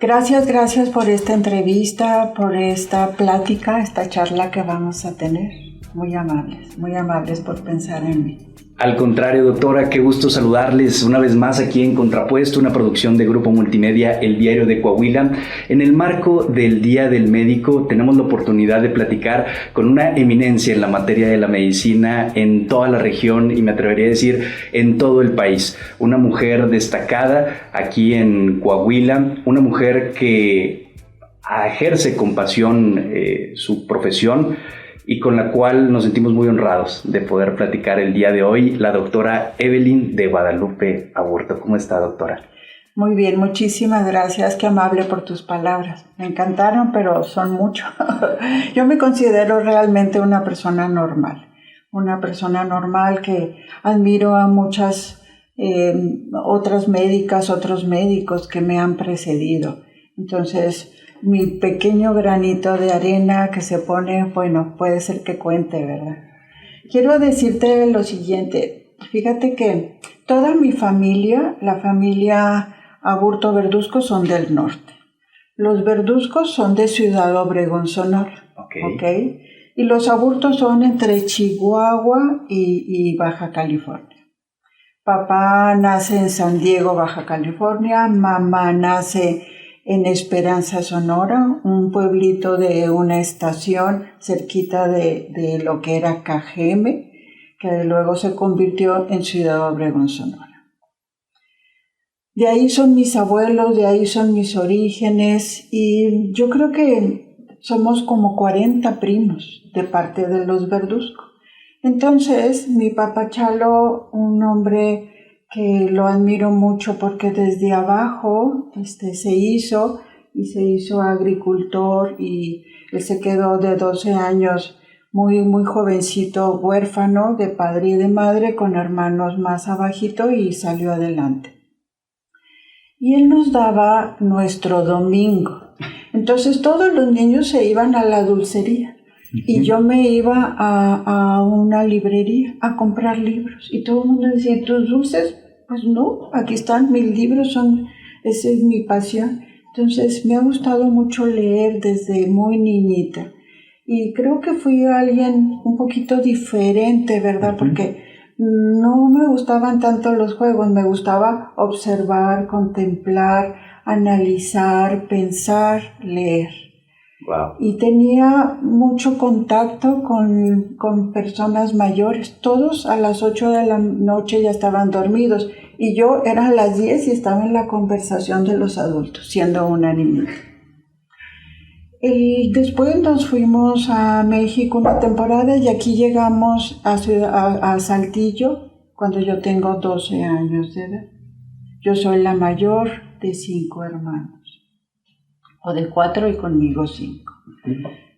Gracias por esta entrevista, por esta plática, esta charla que vamos a tener. Muy amables por pensar en mí. Al contrario, doctora, qué gusto saludarles una vez más aquí en Contrapuesto, una producción de Grupo Multimedia, El Diario de Coahuila. En el marco del Día del Médico tenemos la oportunidad de platicar con una eminencia en la materia de la medicina en toda la región y me atrevería a decir en todo el país. Una mujer destacada aquí en Coahuila, una mujer que ejerce con pasión su profesión y con la cual nos sentimos muy honrados de poder platicar el día de hoy, la doctora Evelyn de Guadalupe Aburto. ¿Cómo está, doctora? Muy bien, muchísimas gracias, qué amable por tus palabras. Me encantaron, pero son mucho. Yo me considero realmente una persona normal que admiro a muchas otras médicas, otros médicos que me han precedido. Entonces, mi pequeño granito de arena que se pone, bueno, puede ser que cuente, ¿verdad? Quiero decirte lo siguiente, fíjate que toda mi familia, la familia Aburto Verduzco, son del norte. Los Verduzcos son de Ciudad Obregón, Sonora, ¿ok? Y los Aburtos son entre Chihuahua y Baja California. Papá nace en San Diego, Baja California, mamá nace en Esperanza, Sonora, un pueblito de una estación cerquita de lo que era Cajeme, que luego se convirtió en Ciudad Obregón, Sonora. De ahí son mis abuelos, de ahí son mis orígenes, y yo creo que somos como 40 primos de parte de los Verduzco. Entonces, mi papá Chalo, un hombre que lo admiro mucho porque desde abajo se hizo agricultor y él se quedó de 12 años muy jovencito, huérfano de padre y de madre, con hermanos más abajito, y salió adelante. Y él nos daba nuestro domingo. Entonces todos los niños se iban a la dulcería. Y yo me iba a una librería a comprar libros. Y todo el mundo decía, ¿tus dulces? Pues no, aquí están mis libros, esa es mi pasión. Entonces me ha gustado mucho leer desde muy niñita. Y creo que fui alguien un poquito diferente, ¿verdad? Porque no me gustaban tanto los juegos, me gustaba observar, contemplar, analizar, pensar, leer. Wow. Y tenía mucho contacto con personas mayores. Todos a las 8 de la noche ya estaban dormidos y yo eran las 10 y estaba en la conversación de los adultos, siendo una niña. Después nos fuimos a México una temporada y aquí llegamos a Saltillo cuando yo tengo 12 años de edad. Yo soy la mayor de 5 hermanos. O de 4 y conmigo 5.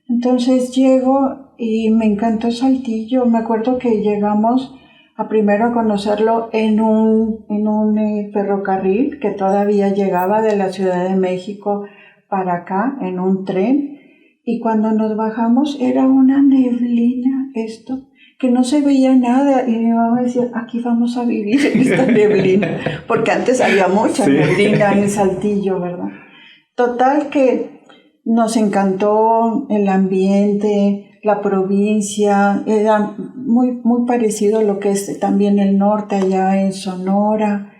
Entonces llego y me encantó Saltillo. Me acuerdo que llegamos primero a conocerlo en un ferrocarril que todavía llegaba de la Ciudad de México para acá, en un tren. Y cuando nos bajamos era una neblina que no se veía nada. Y mi mamá decía, aquí vamos a vivir en esta neblina. Porque antes había mucha neblina en Saltillo, ¿verdad? Total que nos encantó el ambiente, la provincia, era muy parecido a lo que es también el norte allá en Sonora,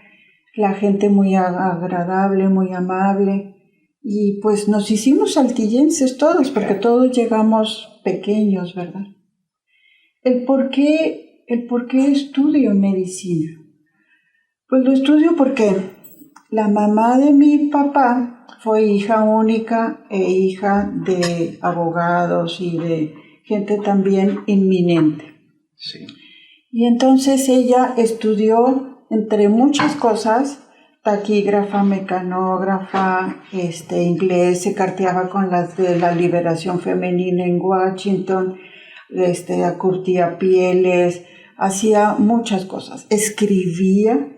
la gente muy agradable, muy amable, y pues nos hicimos saltillenses todos, porque todos llegamos pequeños, ¿verdad? ¿El por qué estudio medicina? Pues lo estudio porque la mamá de mi papá fue hija única e hija de abogados y de gente también inminente. Sí. Y entonces ella estudió, entre muchas cosas, taquígrafa, mecanógrafa, inglés, se carteaba con las de la liberación femenina en Washington, curtía pieles, hacía muchas cosas, escribía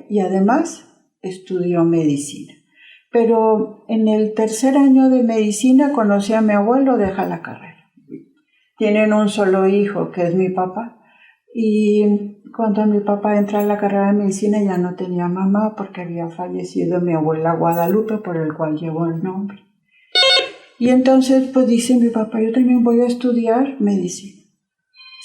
y además estudió medicina. Pero en el tercer año de medicina conocí a mi abuelo, deja la carrera. Tienen un solo hijo, que es mi papá. Y Cuando mi papá entra a la carrera de medicina ya no tenía mamá porque había fallecido mi abuela Guadalupe, por el cual llevó el nombre. Y entonces pues dice mi papá, yo también voy a estudiar medicina.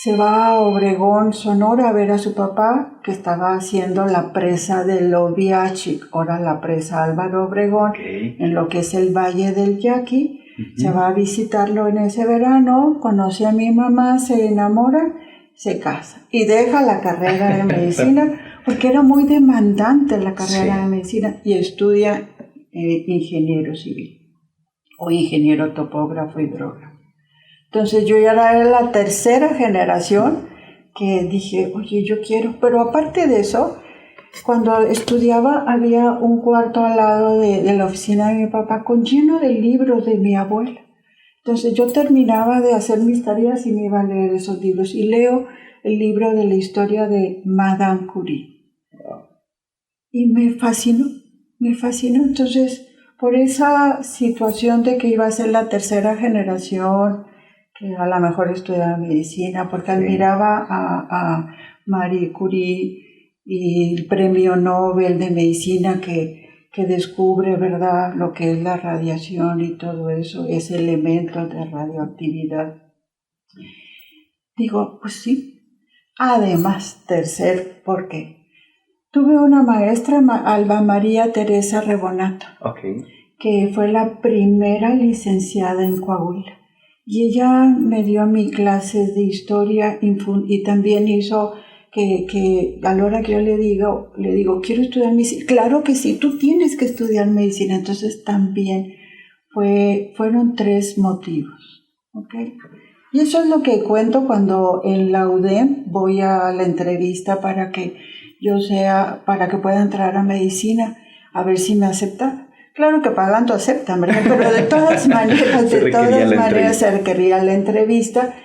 Se va a Obregón, Sonora, a ver a su papá, que estaba haciendo la presa del Oviachic, ahora la presa Álvaro Obregón, en lo que es el Valle del Yaqui. Se va a visitarlo en ese verano, conoce a mi mamá, se enamora, se casa y deja la carrera de medicina, porque era muy demandante la carrera de medicina, y estudia ingeniero civil o ingeniero topógrafo hidrógrafo. Entonces yo ya era la tercera generación que dije, oye, yo quiero, pero aparte de eso, cuando estudiaba había un cuarto al lado de la oficina de mi papá lleno de libros de mi abuela. Entonces yo terminaba de hacer mis tareas y me iba a leer esos libros, y leo el libro de la historia de Madame Curie. Y me fascinó. Entonces, por esa situación de que iba a ser la tercera generación, que a lo mejor estudiaba medicina, porque admiraba a Marie Curie y el premio Nobel de medicina que descubre, ¿verdad?, lo que es la radiación y todo eso, ese elemento de radioactividad. Digo, pues sí. Además, tercer, porque tuve una maestra, Alba María Teresa Rebonato, que fue la primera licenciada en Coahuila. Y ella me dio a mí clases de historia y también hizo que a la hora que yo le digo, quiero estudiar medicina. Claro que sí, tú tienes que estudiar medicina. Entonces también fueron 3 motivos. ¿Okay? Y eso es lo que cuento cuando en la UDEM voy a la entrevista para que pueda entrar a medicina, a ver si me aceptan. Claro que pagando aceptan, ¿verdad? Pero de todas maneras, se requería la entrevista,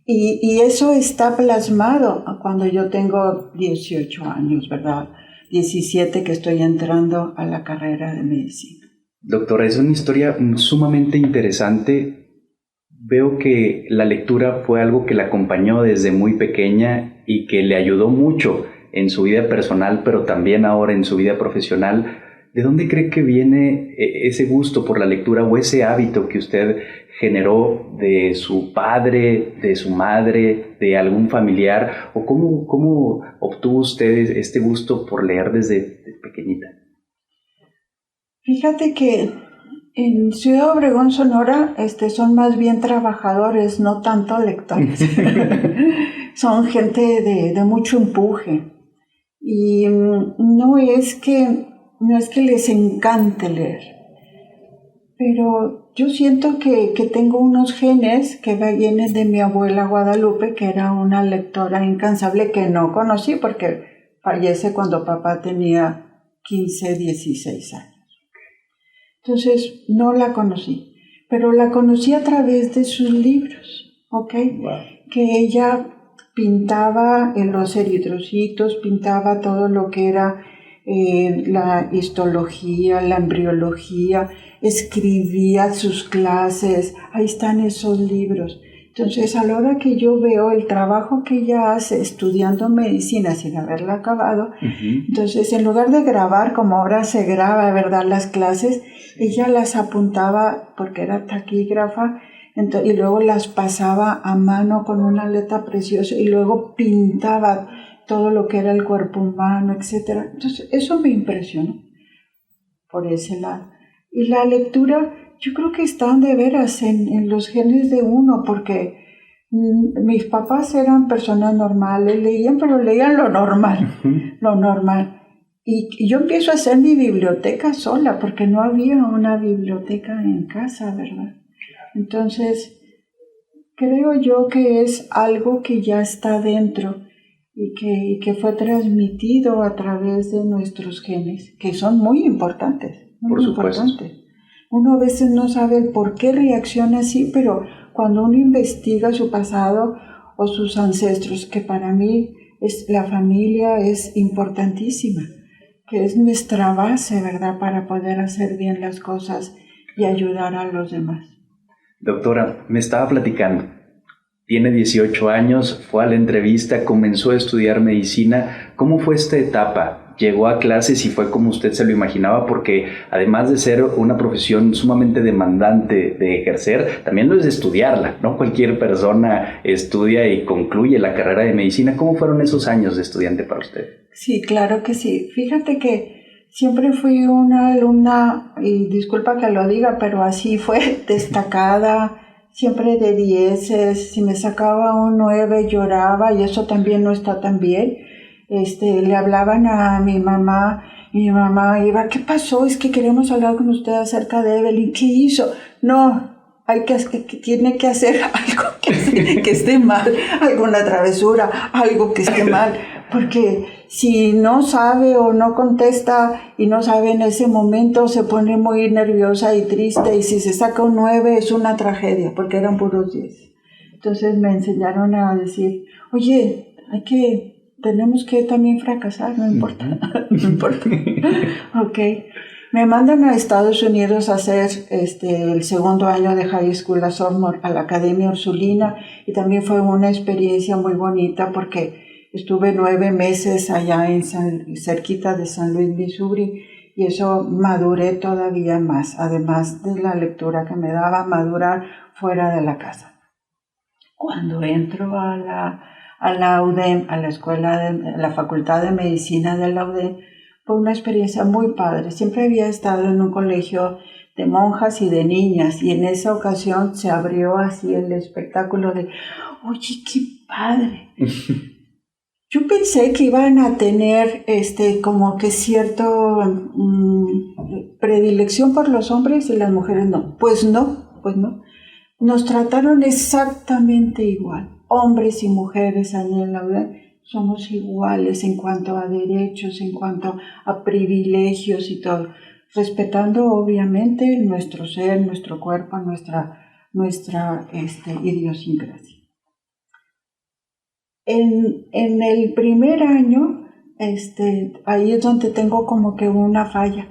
y eso está plasmado cuando yo tengo 18 años, ¿verdad? 17 que estoy entrando a la carrera de medicina. Doctora, es una historia sumamente interesante. Veo que la lectura fue algo que la acompañó desde muy pequeña y que le ayudó mucho en su vida personal, pero también ahora en su vida profesional. ¿De dónde cree que viene ese gusto por la lectura o ese hábito que usted generó de su padre, de su madre, de algún familiar? ¿O cómo obtuvo usted este gusto por leer desde pequeñita? Fíjate que en Ciudad Obregón, Sonora, son más bien trabajadores, no tanto lectores. Son gente de mucho empuje. Y no es que les encante leer, pero yo siento que tengo unos genes que vienen de mi abuela Guadalupe, que era una lectora incansable que no conocí porque fallece cuando papá tenía 15, 16 años. Entonces no la conocí, pero la conocí a través de sus libros, ¿ok? Wow. Que ella pintaba en los eritrocitos, pintaba todo lo que era la histología, la embriología, escribía sus clases, ahí están esos libros. Entonces, a la hora que yo veo el trabajo que ella hace estudiando medicina sin haberla acabado, entonces en lugar de grabar como ahora se graba, ¿verdad?, las clases, ella las apuntaba porque era taquígrafa, y luego las pasaba a mano con una letra preciosa y luego pintaba todo lo que era el cuerpo humano, etc. Entonces, eso me impresionó por ese lado. Y la lectura, yo creo que están de veras en los genes de uno, porque mis papás eran personas normales, leían, pero leían lo normal, lo normal. Y yo empiezo a hacer mi biblioteca sola, porque no había una biblioteca en casa, ¿verdad? Entonces, creo yo que es algo que ya está dentro y que fue transmitido a través de nuestros genes, que son muy importantes, muy importantes. Uno a veces no sabe el por qué reacciona así, pero cuando uno investiga su pasado o sus ancestros, que para mí la familia es importantísima, que es nuestra base, ¿verdad?, para poder hacer bien las cosas y ayudar a los demás. Doctora, me estaba platicando Tiene 18 años, fue a la entrevista, comenzó a estudiar medicina. ¿Cómo fue esta etapa? ¿Llegó a clases y fue como usted se lo imaginaba? Porque además de ser una profesión sumamente demandante de ejercer, también lo es de estudiarla, ¿no? Cualquier persona estudia y concluye la carrera de medicina. ¿Cómo fueron esos años de estudiante para usted? Sí, claro que sí. Fíjate que siempre fui una alumna, y disculpa que lo diga, pero así fue, destacada, siempre de 10. Si me sacaba un 9 lloraba, y eso también no está tan bien. Le hablaban a mi mamá, y mi mamá iba, ¿qué pasó? Es que queremos hablar con usted acerca de Evelyn. ¿Qué hizo? No, tiene que hacer algo que esté mal, alguna travesura, algo que esté mal, porque si no sabe o no contesta y no sabe en ese momento, se pone muy nerviosa y triste, y si se saca un 9 es una tragedia, porque eran puros 10. Entonces me enseñaron a decir, oye, tenemos que también fracasar, no importa, no importa. Ok. Me mandan a Estados Unidos a hacer el segundo año de High School a Sophomore, a la Academia Ursulina, y también fue una experiencia muy bonita porque estuve 9 meses allá cerquita de San Luis, Missouri, y eso maduré todavía más, además de la lectura que me daba, madurar fuera de la casa. Cuando entro a la UDEM, a la Facultad de Medicina de la UDEM, fue una experiencia muy padre. Siempre había estado en un colegio de monjas y de niñas, y en esa ocasión se abrió así el espectáculo de, oye, qué padre. Yo pensé que iban a tener como que cierto predilección por los hombres y las mujeres no. Pues no. Nos trataron exactamente igual. Hombres y mujeres allí en la UDEM somos iguales en cuanto a derechos, en cuanto a privilegios y todo, respetando obviamente nuestro ser, nuestro cuerpo, nuestra idiosincrasia. En el primer año, ahí es donde tengo como que una falla.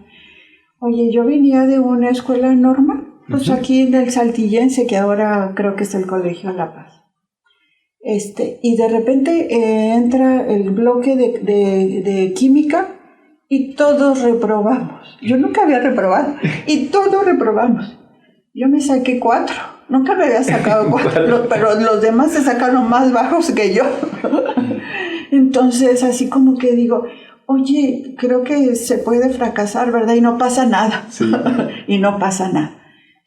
Oye, yo venía de una escuela normal, pues aquí en el Saltillense, que ahora creo que es el Colegio La Paz. Y de repente entra el bloque de química y todos reprobamos. Yo nunca había reprobado y todos reprobamos. Yo me saqué 4. Nunca me había sacado 4, pero los demás se sacaron más bajos que yo. Entonces, así como que digo, oye, creo que se puede fracasar, ¿verdad? Y no pasa nada. Sí. Y no pasa nada.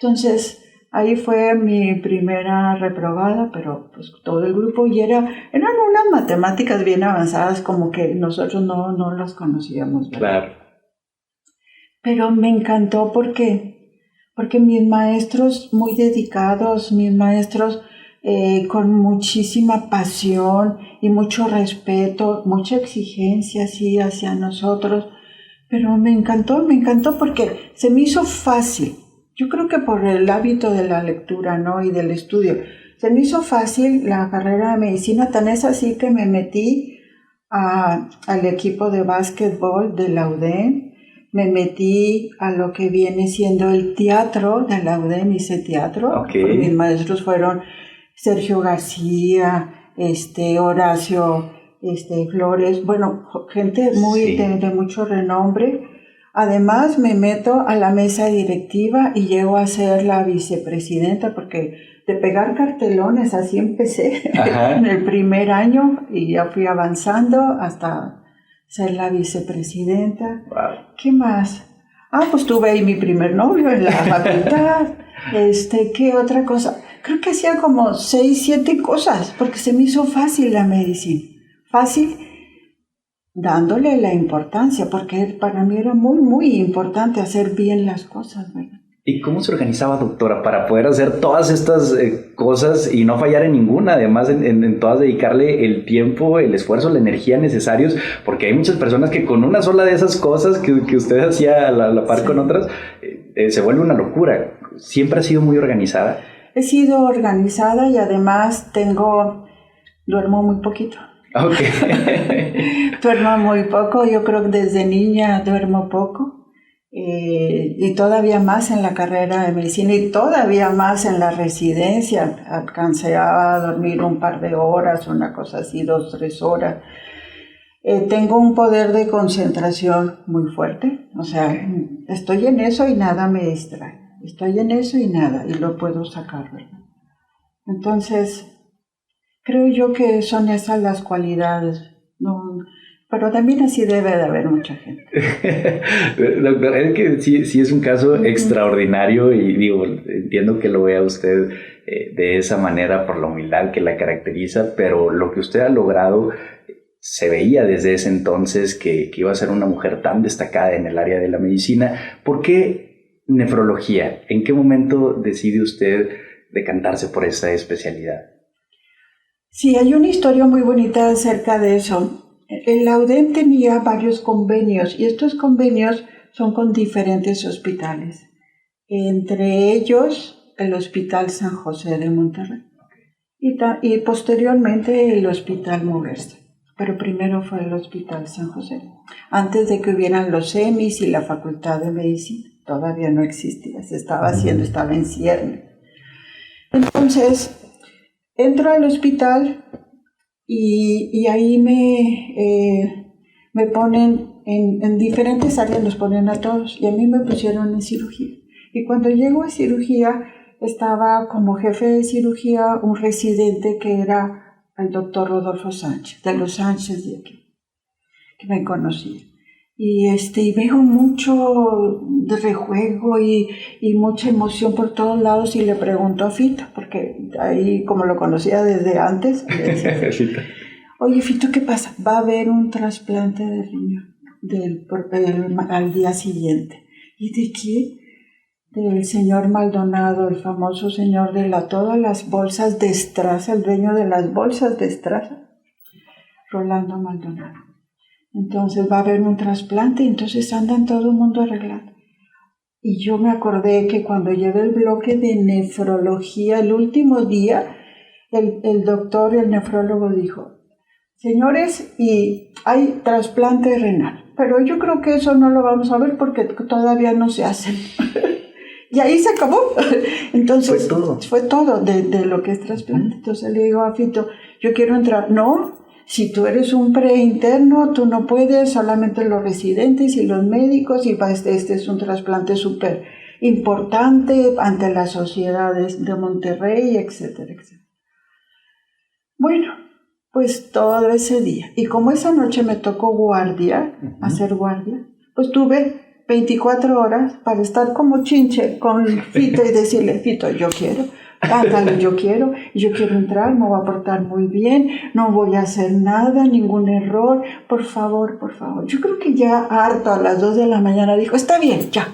Entonces, ahí fue mi primera reprobada, pero pues todo el grupo, y eran unas matemáticas bien avanzadas, como que nosotros no las conocíamos, ¿verdad? Claro. Pero me encantó porque mis maestros muy dedicados, mis maestros con muchísima pasión y mucho respeto, mucha exigencia sí hacia nosotros, pero me encantó porque se me hizo fácil. Yo creo que por el hábito de la lectura, ¿no? Y del estudio, se me hizo fácil la carrera de medicina, tan es así que me metí al equipo de básquetbol de la UDEM, me metí a lo que viene siendo el teatro de la UDEM, hice teatro. Okay. Mis maestros fueron Sergio García, Horacio Flores, bueno, gente muy de mucho renombre. Además me meto a la mesa directiva y llego a ser la vicepresidenta, porque de pegar cartelones así empecé en el primer año y ya fui avanzando hasta ser la vicepresidenta. Wow. ¿Qué más? Pues tuve ahí mi primer novio en la facultad. ¿Qué otra cosa? Creo que hacía como 6, 7 cosas, porque se me hizo fácil la medicina. Fácil, dándole la importancia, porque para mí era muy, muy importante hacer bien las cosas, ¿verdad? ¿Y cómo se organizaba, doctora, para poder hacer todas estas cosas y no fallar en ninguna? Además, en todas dedicarle el tiempo, el esfuerzo, la energía necesarios, porque hay muchas personas que con una sola de esas cosas que usted hacía a la par con otras, se vuelve una locura. ¿Siempre ha sido muy organizada? He sido organizada y además duermo muy poquito. Okay. Duermo muy poco, yo creo que desde niña duermo poco. y todavía más en la carrera de medicina y todavía más en la residencia. Alcancé a dormir un par de horas, una cosa así, 2, 3 horas. Tengo un poder de concentración muy fuerte, o sea, estoy en eso y nada me distrae. Estoy en eso y nada, y lo puedo sacar, ¿verdad? Entonces, creo yo que son esas las cualidades, ¿no? Pero también así debe de haber mucha gente. Doctor, es que sí es un caso extraordinario y digo, entiendo que lo vea usted de esa manera por la humildad que la caracteriza, pero lo que usted ha logrado se veía desde ese entonces que iba a ser una mujer tan destacada en el área de la medicina. ¿Por qué nefrología? ¿En qué momento decide usted decantarse por esta especialidad? Sí, hay una historia muy bonita acerca de eso. La UDEM tenía varios convenios y estos convenios son con diferentes hospitales, entre ellos el Hospital San José de Monterrey y posteriormente el Hospital Muguerza, pero primero fue el Hospital San José, antes de que hubieran los semis y la Facultad de Medicina, todavía no existía, se estaba haciendo, estaba en ciernes. Entonces, entro al hospital y ahí me ponen en diferentes áreas, los ponen a todos, y a mí me pusieron en cirugía. Y cuando llego a cirugía, estaba como jefe de cirugía un residente que era el doctor Rodolfo Sánchez, de los Sánchez de aquí, que me conocía. Y veo mucho de rejuego y mucha emoción por todos lados y le pregunto a Fito, porque ahí como lo conocía desde antes, le decía, oye Fito, ¿qué pasa? Va a haber un trasplante de riñón al día siguiente. ¿Y de qué? Del señor Maldonado, el famoso señor de todas las bolsas de estraza, el dueño de las bolsas de estraza, Rolando Maldonado. Entonces va a haber un trasplante y entonces andan todo el mundo arreglado. Y yo me acordé que cuando llevé el bloque de nefrología el último día, el doctor, el nefrólogo dijo, señores, y hay trasplante renal, pero yo creo que eso no lo vamos a ver porque todavía no se hace. Y ahí se acabó. Entonces fue todo de lo que es trasplante. Entonces le digo a Fito, yo quiero entrar. No, si tú eres un preinterno, tú no puedes, solamente los residentes y los médicos, y este es un trasplante súper importante ante las sociedades de Monterrey, etcétera, etcétera. Bueno, pues todo ese día. Y como esa noche me tocó hacer guardia, pues tuve 24 horas para estar como chinche con Fito y decirle, Fito, yo quiero. Ándale, yo quiero entrar, me voy a portar muy bien, no voy a hacer nada, ningún error, por favor, por favor. Yo creo que ya harto a las 2 de la mañana dijo, está bien, ya,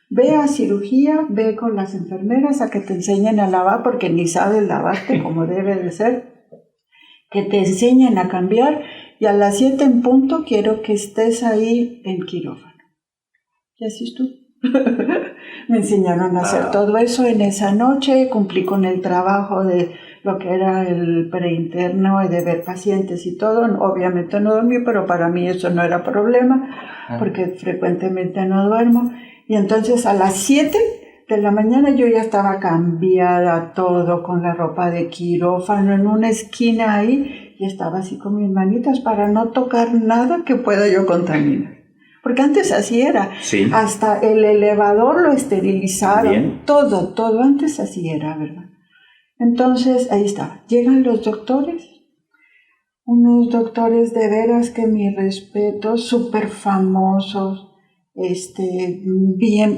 ve a cirugía, ve con las enfermeras a que te enseñen a lavar, porque ni sabes lavarte como debe de ser, que te enseñen a cambiar, y a las 7 en punto quiero que estés ahí en quirófano. ¿Qué haces tú? Me enseñaron a hacer todo eso en esa noche, cumplí con el trabajo de lo que era el preinterno y de ver pacientes y todo. Obviamente no dormí, pero para mí eso no era problema, porque frecuentemente no duermo. Y entonces a las 7 de la mañana yo ya estaba cambiada todo, con la ropa de quirófano en una esquina ahí, y estaba así con mis manitas para no tocar nada que pueda yo contaminar. Porque antes así era, sí. Hasta el elevador lo esterilizaron, bien. Todo antes así era, ¿verdad? Entonces, ahí estaba, llegan los doctores, unos doctores de veras que mi respeto, súper famosos,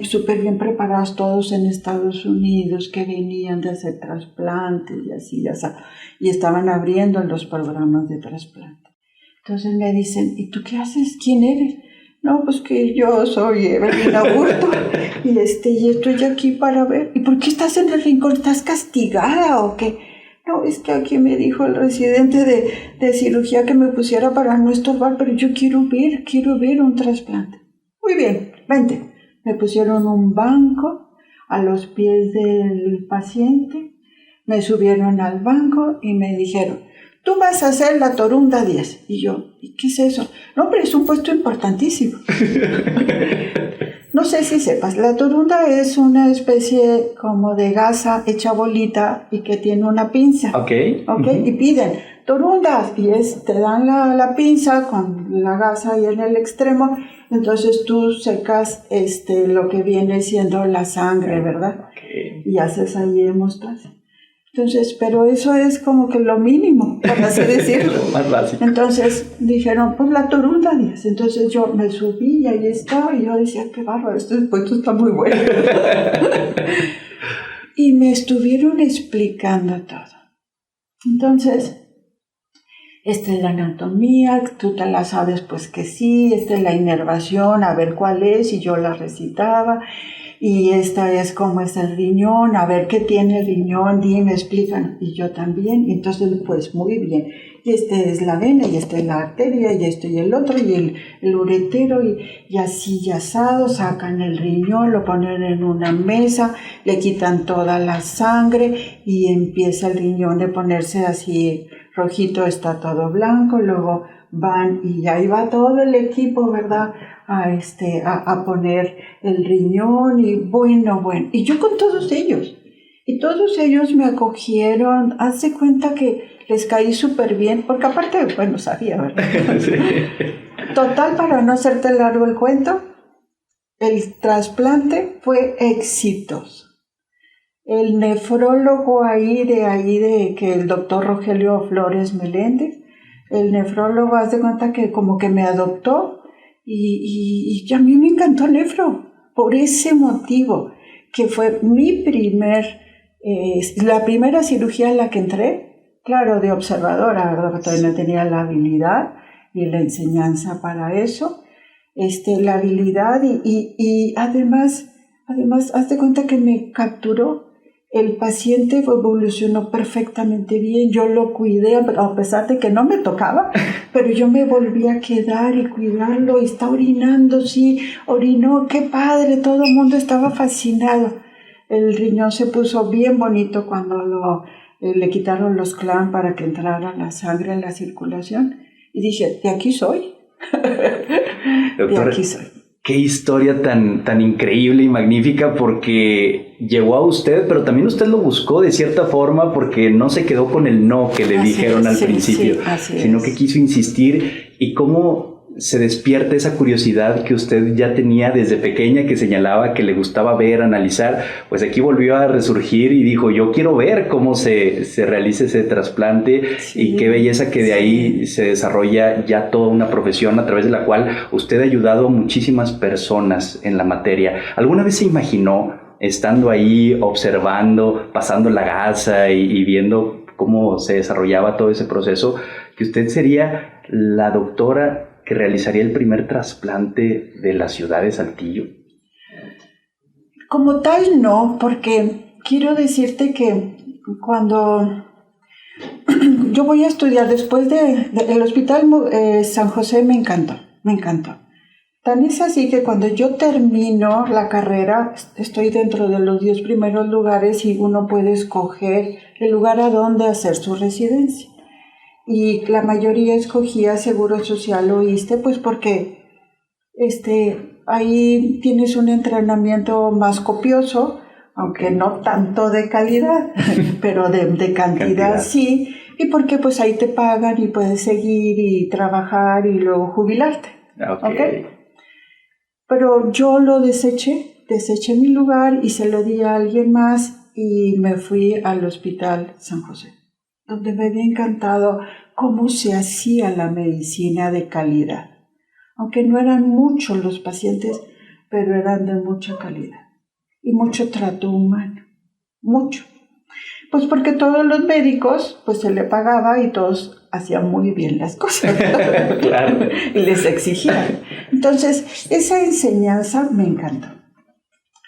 súper bien preparados todos en Estados Unidos, que venían de hacer trasplantes y así, y estaban abriendo los programas de trasplante. Entonces me dicen, ¿y tú qué haces? ¿Quién eres? No, pues que yo soy Evelyn Aburto y estoy aquí para ver. ¿Y por qué estás en el rincón? ¿Estás castigada o qué? No, es que aquí me dijo el residente de cirugía que me pusiera para no estorbar, pero yo quiero ver un trasplante. Muy bien, vente. Me pusieron un banco a los pies del paciente, me subieron al banco y me dijeron, tú vas a hacer la Torunda 10. Y yo, ¿y qué es eso? No, pero es un puesto importantísimo. No sé si sepas, la torunda es una especie como de gasa hecha bolita y que tiene una pinza. Ok. Y piden torundas y te dan la pinza con la gasa ahí en el extremo. Entonces tú secas lo que viene siendo la sangre, ¿verdad? Okay. Y haces ahí hemostasia. Entonces, pero eso es como que lo mínimo, por así decirlo. Lo más básico. Entonces dijeron, pues la torunda, Díaz. Entonces yo me subí y ahí estaba y yo decía, qué bárbaro, esto está muy bueno. Y me estuvieron explicando todo. Entonces, esta es la anatomía, tú te la sabes, pues que sí, esta es la inervación, a ver cuál es, y yo la recitaba. Y esta es como es el riñón, a ver qué tiene el riñón, dime, explícanos. Y yo también, y entonces pues muy bien. Y esta es la vena, y esta es la arteria, y esto y el otro, y el uretero, y así y asado, sacan el riñón, lo ponen en una mesa, le quitan toda la sangre, y empieza el riñón de ponerse así rojito, está todo blanco, luego van y ahí va todo el equipo, ¿verdad? A poner el riñón y bueno, y yo con todos ellos. Y todos ellos me acogieron, hace cuenta que les caí súper bien, porque aparte, bueno, sabía, ¿verdad? Sí. Total, para no hacerte largo el cuento, el trasplante fue exitoso. El nefrólogo de que el doctor Rogelio Flores Meléndez, el nefrólogo, haz de cuenta que como que me adoptó y a mí me encantó el nefro por ese motivo, que fue la primera cirugía en la que entré, claro, de observadora, ¿verdad? Todavía no tenía la habilidad y la enseñanza para eso, la habilidad y además, haz de cuenta que me capturó. El paciente evolucionó perfectamente bien, yo lo cuidé a pesar de que no me tocaba, pero yo me volví a quedar y cuidarlo, y está orinando, sí, orinó, qué padre, todo el mundo estaba fascinado. El riñón se puso bien bonito cuando le quitaron los clamps para que entrara la sangre en la circulación, y dije, de aquí soy. Doctora, de aquí soy. Qué historia tan increíble y magnífica, porque llegó a usted, pero también usted lo buscó de cierta forma, porque no se quedó con el no que le dijeron al principio, sino que quiso insistir. Y cómo se despierta esa curiosidad que usted ya tenía desde pequeña, que señalaba que le gustaba ver, analizar, pues aquí volvió a resurgir y dijo, yo quiero ver cómo se realiza ese trasplante, y qué belleza que de ahí se desarrolla ya toda una profesión a través de la cual usted ha ayudado a muchísimas personas en la materia. ¿Alguna vez se imaginó, estando ahí observando, pasando la gasa y viendo cómo se desarrollaba todo ese proceso, que usted sería la doctora que realizaría el primer trasplante de la ciudad de Saltillo? Como tal, no, porque quiero decirte que cuando yo voy a estudiar después del Hospital San José, me encantó. Tan es así que cuando yo termino la carrera, estoy dentro de los 10 primeros lugares y uno puede escoger el lugar a donde hacer su residencia. Y la mayoría escogía Seguro Social o ISSSTE, pues porque ahí tienes un entrenamiento más copioso, aunque no tanto de calidad, pero de cantidad sí, y porque pues ahí te pagan y puedes seguir y trabajar y luego jubilarte. ¿Okay? Pero yo lo deseché mi lugar y se lo di a alguien más y me fui al Hospital San José, donde me había encantado cómo se hacía la medicina de calidad. Aunque no eran muchos los pacientes, pero eran de mucha calidad y mucho trato humano, mucho. Pues porque todos los médicos, pues se le pagaba y todos hacían muy bien las cosas. Claro. Y les exigían. Entonces, esa enseñanza me encantó.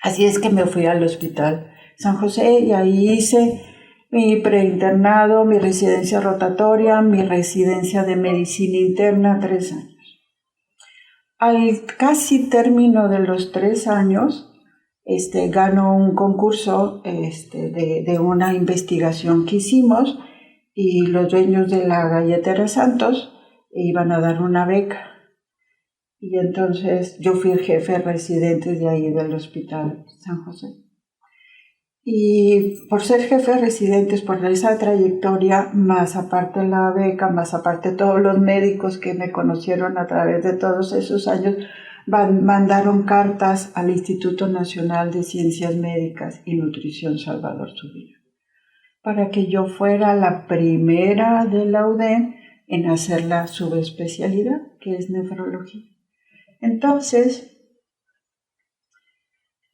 Así es que me fui al Hospital San José y ahí hice mi preinternado, mi residencia rotatoria, mi residencia de medicina interna, 3 años. Al casi término de los 3 años, ganó un concurso de una investigación que hicimos, y los dueños de la Galletera Santos iban a dar una beca. Y entonces yo fui el jefe residente de ahí del Hospital San José. Y por ser jefe de residentes, por esa trayectoria, más aparte la beca, más aparte todos los médicos que me conocieron a través de todos esos años, mandaron cartas al Instituto Nacional de Ciencias Médicas y Nutrición Salvador Subirán, para que yo fuera la primera de la UDEM en hacer la subespecialidad, que es nefrología. Entonces,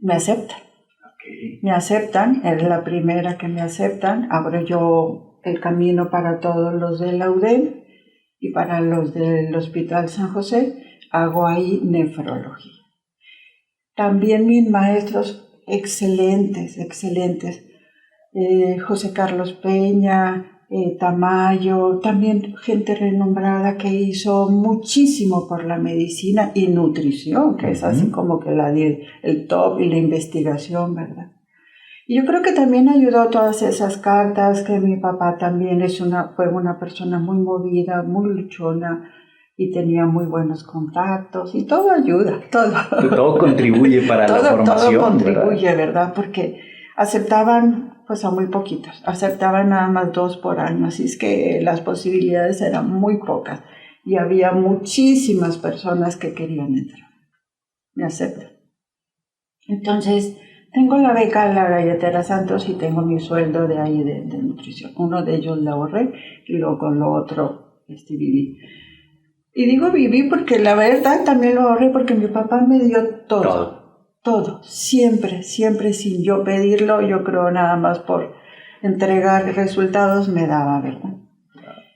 me aceptan. Me aceptan, es la primera que me aceptan, abro yo el camino para todos los de la UDEM y para los del Hospital San José, hago ahí nefrología. También mis maestros excelentes, José Carlos Peña, Tamayo, también gente renombrada que hizo muchísimo por la medicina y nutrición, que es así como que el top y la investigación, ¿verdad? Y yo creo que también ayudó todas esas cartas, que mi papá también fue una persona muy movida, muy luchona y tenía muy buenos contactos y todo ayuda, todo. Todo contribuye para la formación, todo contribuye, ¿verdad? Porque aceptaban pues a muy poquitos, aceptaban nada más 2 por año, así es que las posibilidades eran muy pocas y había muchísimas personas que querían entrar. Me aceptan. Entonces, tengo la beca de la Galletera Santos y tengo mi sueldo de ahí de nutrición. Uno de ellos lo ahorré y luego con lo otro viví. Y digo viví porque la verdad también lo ahorré porque mi papá me dio todo, siempre, sin yo pedirlo, yo creo nada más por entregar resultados me daba, ¿verdad?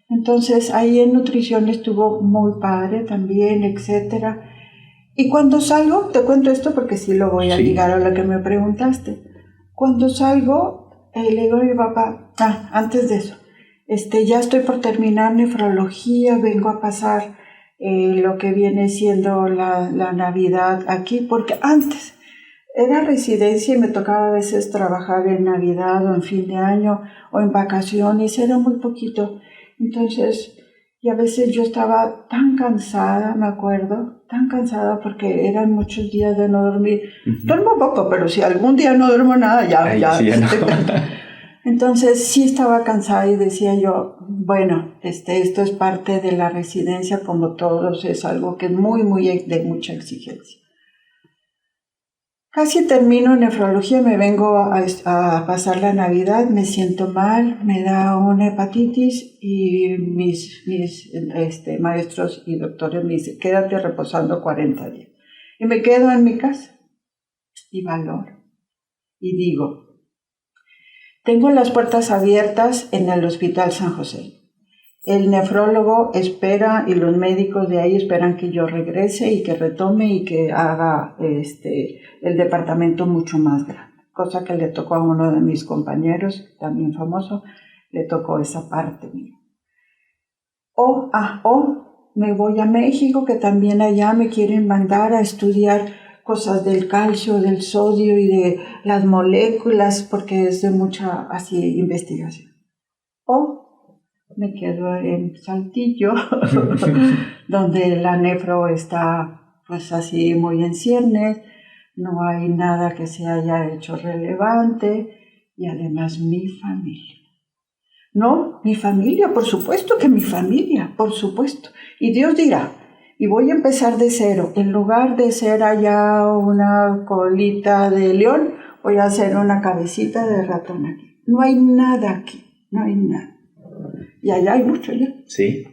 Entonces ahí en nutrición estuvo muy padre también, etcétera. Y cuando salgo, te cuento esto porque sí lo voy a ligar a lo que me preguntaste. Cuando salgo, le digo a mi papá, antes de eso, ya estoy por terminar nefrología, vengo a pasar lo que viene siendo la Navidad aquí, porque antes era residencia y me tocaba a veces trabajar en Navidad o en fin de año o en vacaciones, era muy poquito. Entonces, y a veces yo estaba tan cansada, me acuerdo, tan cansada porque eran muchos días de no dormir. Duermo poco, pero si algún día no duermo nada, ya. Sí, ¿no? Entonces sí estaba cansada y decía yo, bueno, esto es parte de la residencia, como todos, es algo que es muy de mucha exigencia. Casi termino nefrología, me vengo a pasar la Navidad, me siento mal, me da una hepatitis y mis maestros y doctores me dicen, quédate reposando 40 días. Y me quedo en mi casa y valoro y digo, tengo las puertas abiertas en el Hospital San José. El nefrólogo espera y los médicos de ahí esperan que yo regrese y que retome y que haga el departamento mucho más grande. Cosa que le tocó a uno de mis compañeros, también famoso, le tocó esa parte mía. O me voy a México, que también allá me quieren mandar a estudiar cosas del calcio, del sodio y de las moléculas, porque es de mucha investigación. O me quedo en Saltillo, donde la nefro está pues así muy en ciernes, no hay nada que se haya hecho relevante y además mi familia. No, mi familia, por supuesto que mi familia, por supuesto. Y Dios dirá, y voy a empezar de cero. En lugar de ser allá una colita de león, voy a hacer una cabecita de ratón aquí. No hay nada aquí, no hay nada. Y allá hay mucho ya. Sí.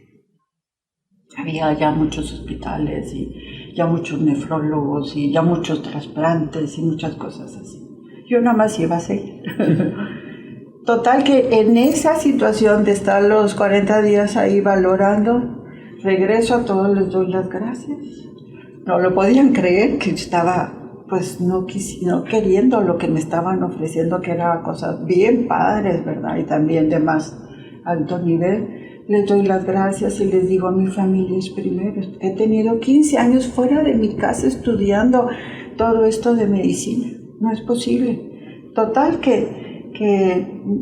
Había ya muchos hospitales y ya muchos nefrólogos y ya muchos trasplantes y muchas cosas así. Yo nada más iba a seguir. Total que en esa situación de estar los 40 días ahí valorando, regreso a todos, les doy las gracias. No lo podían creer que estaba pues no queriendo lo que me estaban ofreciendo, que eran cosas bien padres, ¿verdad? Y también de más alto nivel. Les doy las gracias y les digo, mi familia es primero. He tenido 15 años fuera de mi casa estudiando todo esto de medicina. No es posible. Total que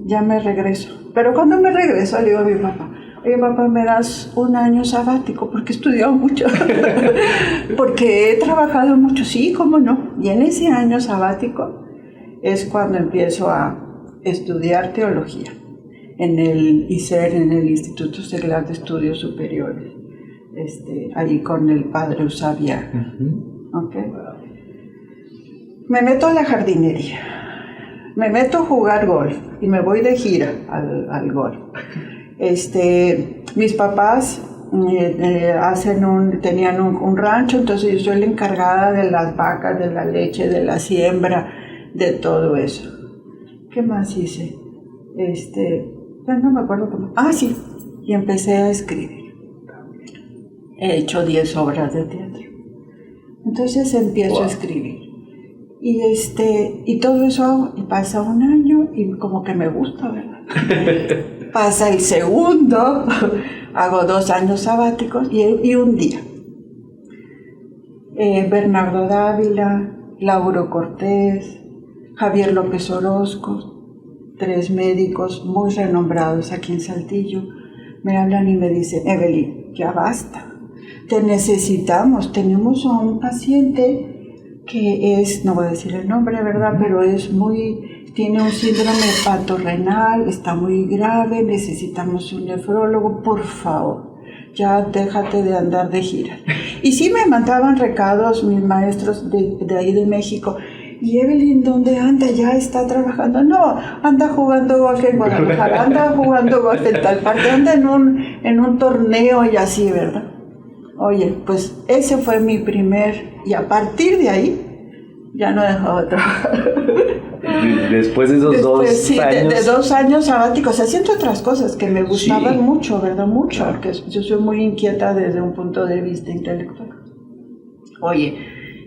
ya me regreso. Pero cuando me regreso le digo a mi papá, oye papá, me das un año sabático porque he estudiado mucho. porque he trabajado mucho, sí, cómo no. Y en ese año sabático es cuando empiezo a estudiar teología en el ISER, en el Instituto Seglar de Estudios Superiores, ahí con el padre Usabia. ¿Okay? Me meto a la jardinería, me meto a jugar golf y me voy de gira al golf. Mis papás tenían un rancho, entonces yo soy la encargada de las vacas, de la leche, de la siembra, de todo eso. ¿Qué más hice? Ya no me acuerdo cómo. Ah, sí, y empecé a escribir. He hecho 10 obras de teatro. Entonces empiezo a escribir. Y todo eso hago, y pasa un año y como que me gusta, ¿verdad? Pasa el segundo, hago 2 años sabáticos y un día. Bernardo Dávila, Lauro Cortés, Javier López Orozco, 3 médicos muy renombrados aquí en Saltillo, me hablan y me dicen: Evelyn, ya basta, te necesitamos, tenemos a un paciente que no voy a decir el nombre, ¿verdad? Pero tiene un síndrome hepatorrenal, está muy grave, necesitamos un nefrólogo, por favor, ya déjate de andar de gira. Y sí me mandaban recados mis maestros de ahí de México. ¿Y Evelyn dónde anda? ¿Ya está trabajando? No, anda jugando golf en Guadalajara, anda jugando golf en tal parte, anda en un torneo y así, ¿verdad? Oye, pues ese fue mi y a partir de ahí ya no he dejado de trabajar. Después de esos 2 años. De 2 años sabáticos, haciendo otras cosas que me gustaban mucho, ¿verdad? Mucho, porque yo soy muy inquieta desde un punto de vista intelectual. Oye,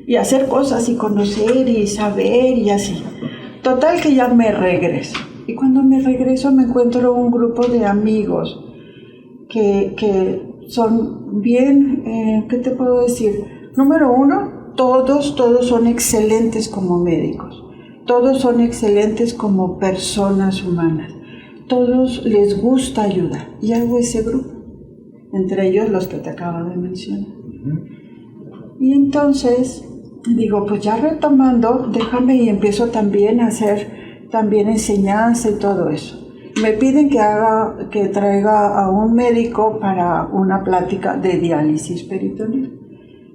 y hacer cosas y conocer y saber y así. Total que ya me regreso. Y cuando me regreso me encuentro un grupo de amigos que son bien, ¿qué te puedo decir? Número 1, todos son excelentes como médicos. Todos son excelentes como personas humanas. Todos les gusta ayudar. Y hago ese grupo. Entre ellos los que te acabo de mencionar. Y entonces digo, pues ya retomando, déjame y empiezo también a hacer enseñanza y todo eso. Me piden que traiga a un médico para una plática de diálisis peritoneal.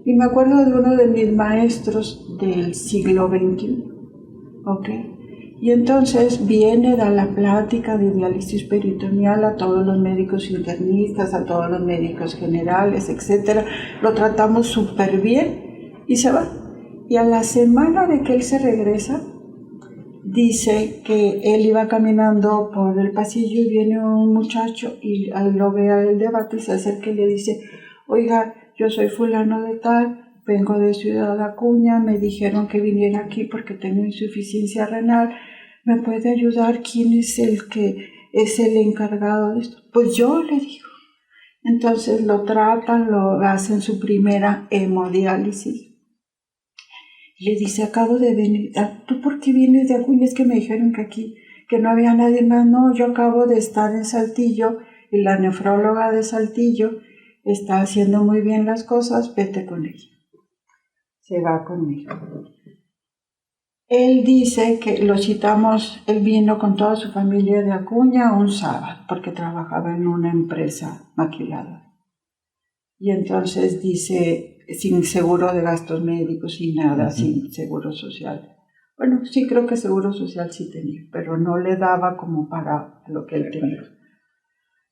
Y me acuerdo de uno de mis maestros del siglo XXI. ¿Ok? Y entonces viene, da la plática de diálisis peritoneal a todos los médicos internistas, a todos los médicos generales, etc. Lo tratamos súper bien y se va. Y a la semana de que él se regresa, dice que él iba caminando por el pasillo y viene un muchacho y lo ve a él debate y se acerca y le dice: oiga, yo soy fulano de tal, vengo de Ciudad Acuña, me dijeron que viniera aquí porque tengo insuficiencia renal, ¿me puede ayudar? ¿Quién es el encargado de esto? Pues yo, le digo. Entonces lo tratan, lo hacen su primera hemodiálisis. Le dice: acabo de venir. ¿Tú por qué vienes de Acuña? Es que me dijeron que aquí, que no había nadie más. No, yo acabo de estar en Saltillo y la nefróloga de Saltillo está haciendo muy bien las cosas, vete con ella. Se va conmigo. Él dice que lo citamos, él vino con toda su familia de Acuña un sábado, porque trabajaba en una empresa maquiladora. Y entonces dice, sin seguro de gastos médicos, sin nada, sin seguro social. Bueno, sí creo que seguro social sí tenía, pero no le daba como para lo que él tenía.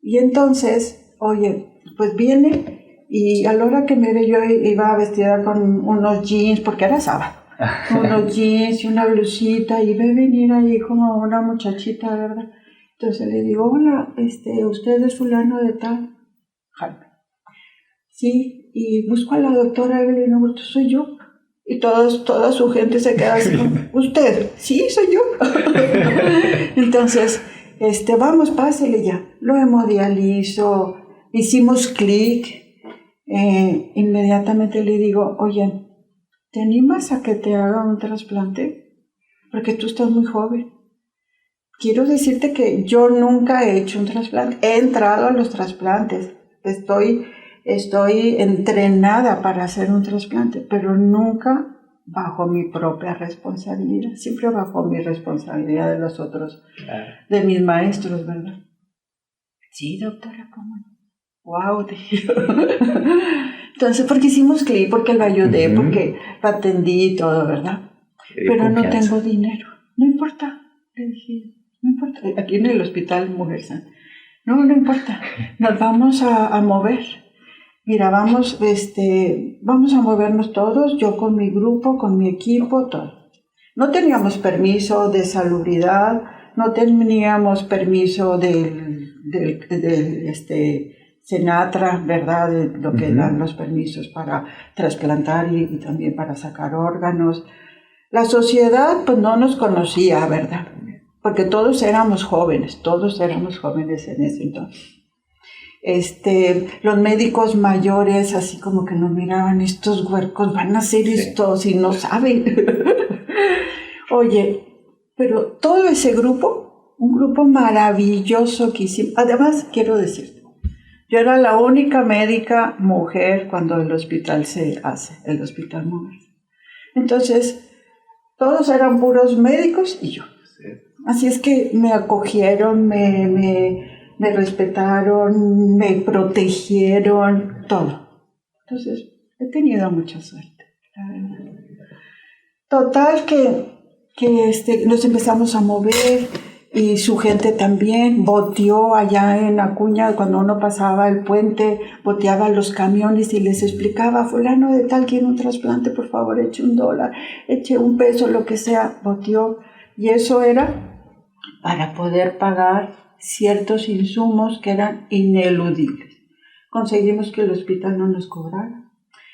Y entonces, oye, pues viene y a la hora que me ve yo iba vestida con unos jeans, porque era sábado, unos jeans y una blusita, y ve venir ahí como una muchachita, ¿verdad? Entonces le digo: hola, ¿usted es fulano de tal? Jaime. Sí, y busco a la doctora Evelyn Augusto, soy yo. Y toda su gente se queda así como: ¿usted? Sí, soy yo. Entonces, vamos, pásele ya. Lo hemodializo, hicimos clic. Inmediatamente le digo: oye, ¿te animas a que te haga un trasplante? Porque tú estás muy joven. Quiero decirte que yo nunca he hecho un trasplante. He entrado a los trasplantes. Estoy estoy entrenada para hacer un trasplante, pero nunca bajo mi propia responsabilidad, siempre bajo mi responsabilidad de los otros, de mis maestros, ¿verdad? Sí, doctora, ¿cómo no? Wow, dije. Entonces, porque hicimos clic, porque lo ayudé, porque lo atendí y todo, ¿verdad? Pero no tengo dinero. No importa, le dije, no importa. Aquí en el hospital Mujer Sana. No importa, nos vamos a mover. Mira, vamos a movernos todos, yo con mi grupo, con mi equipo, todo. No teníamos permiso de salubridad, no teníamos permiso del Senatra, ¿verdad? De lo que dan los permisos para trasplantar y también para sacar órganos. La sociedad pues no nos conocía, ¿verdad? Porque todos éramos jóvenes en ese entonces. Los médicos mayores así como que nos miraban, estos huercos van a hacer esto si no saben. Oye, pero todo ese grupo, un grupo maravilloso que hicimos. Además, quiero decirte, yo era la única médica mujer cuando el hospital se hace, el Hospital Mujer. Entonces, todos eran puros médicos y yo. Así es que me acogieron, me respetaron, me protegieron, todo. Entonces, he tenido mucha suerte, la verdad. Total que nos empezamos a mover y su gente también boteó allá en Acuña, cuando uno pasaba el puente, boteaba los camiones y les explicaba, fulano de tal quiere un trasplante, por favor, eche $1, eche $1, lo que sea, boteó. Y eso era para poder pagar ciertos insumos que eran ineludibles. Conseguimos que el hospital no nos cobrara,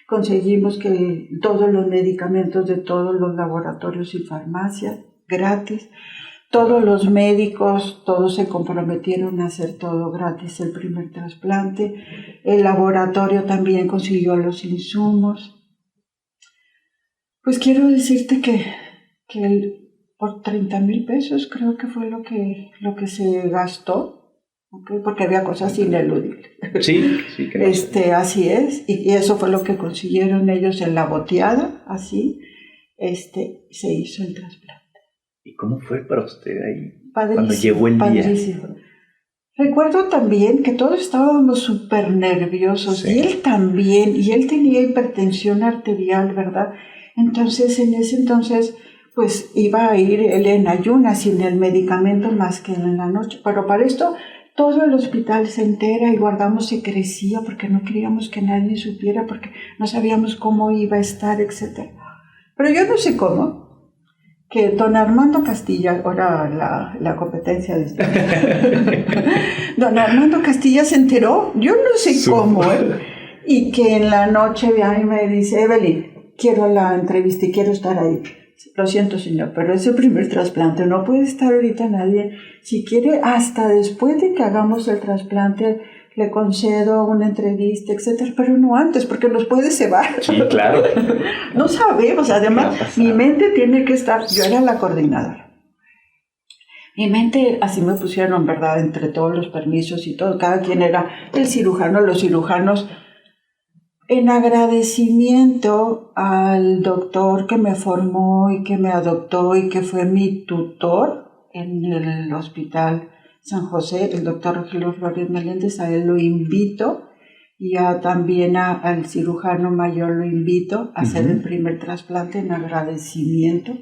conseguimos que todos los medicamentos de todos los laboratorios y farmacias, gratis, todos los médicos, todos se comprometieron a hacer todo gratis el primer trasplante, el laboratorio también consiguió los insumos. Pues quiero decirte que por 30,000 pesos creo que fue lo que se gastó, ¿okay? Porque había cosas ineludibles. Sí, así es, y eso fue lo que consiguieron ellos en la boteada, así, se hizo el trasplante. ¿Y cómo fue para usted ahí? Padrísimo, cuando llegó el padrísimo. Día? Recuerdo también que todos estábamos súper nerviosos, y él también, y él tenía hipertensión arterial, ¿verdad? Entonces, en ese entonces, pues iba a ir él en ayunas sin el medicamento más que en la noche. Pero para esto todo el hospital se entera y guardamos secrecía porque no queríamos que nadie supiera, porque no sabíamos cómo iba a estar, etc. Pero yo no sé cómo, que don Armando Castilla, ahora la competencia de don Armando Castilla se enteró, yo no sé cómo, y que en la noche viene y me dice, Evelyn, quiero la entrevista y quiero estar ahí. Lo siento, señor, pero es el primer trasplante, no puede estar ahorita nadie. Si quiere, hasta después de que hagamos el trasplante, le concedo una entrevista, etcétera, pero no antes, porque nos puede cebar. Sí, claro. No sabemos, además, mi mente tiene que estar, yo era la coordinadora. Mi mente, así me pusieron, ¿verdad?, entre todos los permisos y todo, cada quien era el cirujano, los cirujanos, en agradecimiento al doctor que me formó y que me adoptó y que fue mi tutor en el Hospital San José, el doctor Rogelio Flores Meléndez, a él lo invito, y también al cirujano mayor lo invito a hacer el primer trasplante en agradecimiento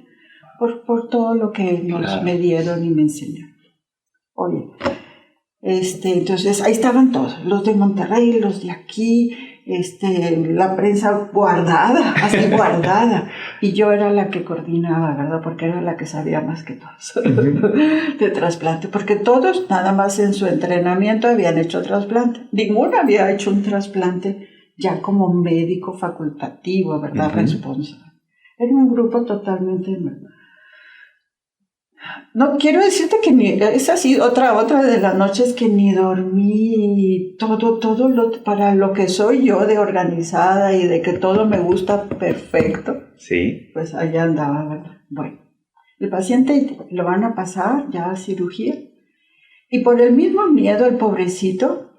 por todo lo que me dieron y me enseñaron. Oye, entonces ahí estaban todos, los de Monterrey, los de aquí, la prensa guardada, así guardada, y yo era la que coordinaba, ¿verdad? Porque era la que sabía más que todos de trasplante, porque todos nada más en su entrenamiento habían hecho trasplante, ninguno había hecho un trasplante ya como médico facultativo, ¿verdad? Responsable. Era un grupo totalmente... No, quiero decirte que esa ha sido otra de las noches que ni dormí, para lo que soy yo de organizada y de que todo me gusta perfecto. Sí. Pues allá andaba, ¿verdad? Bueno, el paciente lo van a pasar ya a cirugía, y por el mismo miedo, el pobrecito,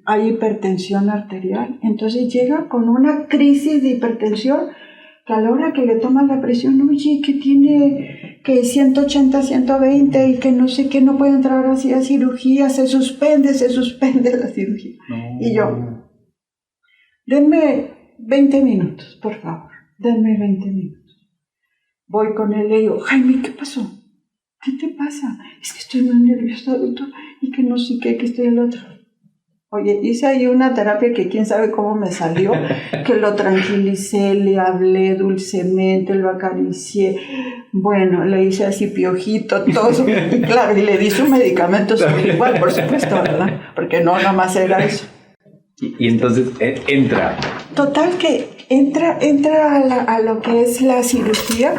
hay hipertensión arterial. Entonces llega con una crisis de hipertensión que a la hora que le toman la presión, oye, que tiene que 180, 120 y que no sé qué, no puede entrar así a cirugía, se suspende la cirugía. No. Y yo, denme 20 minutos, por favor, denme 20 minutos. Voy con él y le digo, Jaime, ¿qué pasó? ¿Qué te pasa? Es que estoy muy nerviosa, doctor, y que no sé qué, que estoy el otro. Oye, hice ahí una terapia que quién sabe cómo me salió, que lo tranquilicé, le hablé dulcemente, lo acaricié, bueno, le hice así piojito, todo, y claro, y le di su medicamento igual, por supuesto, ¿verdad? Porque no, nada más era eso. Y entonces entra. Total que entra a lo que es la cirugía,